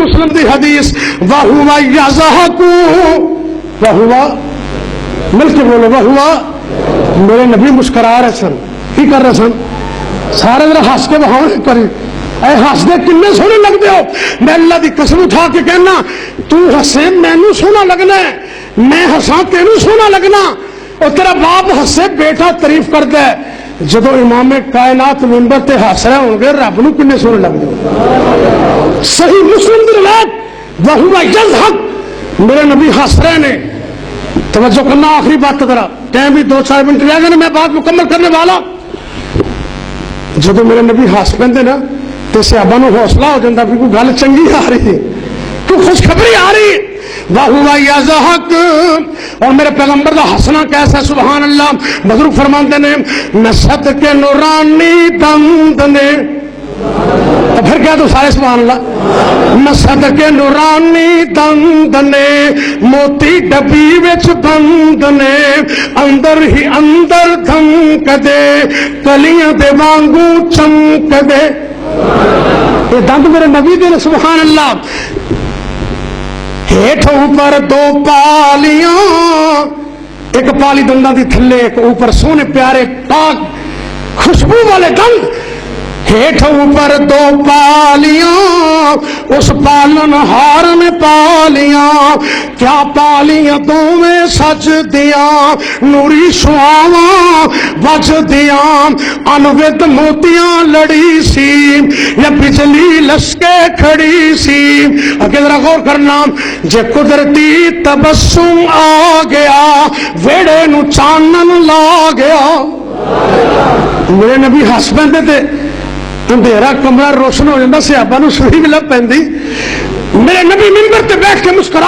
مسلم دی حدیث وَهُوَ يَضْحَكُ وَهُوَ مل کے بولو وَهُوَ میرے نبی مسکرا رہے سن کی کر رہے سن سارے ذرا ہنس کے بہاؤ کری اے ہس دے کنے سونے لگتے ہو میں اللہ دی قسم اٹھا کے کہنا تو ہسے مینوں سونا لگنا ہے میں ہساں تینوں سونا لگنا اور تیرا باپ ہسے بیٹا تعریف کرتا ہے جدو امام کائنات منبر تے ہس رہے ہوں گے رب نو کنے سونے لگتے ہو صحیح مسلم دی روایت وَهُوَ يَضْحَكُ میرے نبی ہس رہے نے توجہ کرنا آخری بات ذرا ٹائم بھی 2-4 منٹ رہ گئے میں بات مکمل کرنے والا جدو میرے نبی ہس پہ نا تو صحابہ نو حوصلہ ہو جاتا بھی کوئی گل چنگی آ رہی ہے کوئی خوشخبری آ رہی وَهُوَ يَضْحَكُ اور میرے پیغمبر دا ہسنا کیسا سبحان اللہ بزرگ فرماتے نے میں صدقے نورانی دند نے تو پھر کیا تو سارے سبحان اللہ میں صدقے نورانی دند نے موتی ڈبی وچ بند نے اندر ہی اندر دھمک دے کلیاں دے وانگو چمک دے یہ دند میرے نبی دے سبحان اللہ ہیٹھ اوپر 2 پالیاں ایک پالی دنداں دی تھلے ایک اوپر سونے پیارے پاک خوشبو والے دند ہیٹھ اوپر 2 پالیاں اس پالن ہار نے پالیاں کیا پالیاں دوویں سج دیاں نوری شعاواں وج دیاں انوت موتیاں لڑی سی یا بجلی لشکے کھڑی سی اگے ذرا غور کرنا جے قدرتی تبسم آ گیا ویڑے نو چانن لا گیا میرے نبی ہس پیندے تے اندھیرا کمرہ روشن ہو جاتا صحابہ نو سوئی بھی لگ پیندی میرے نبی منبر تے بیٹھ کے مسکرا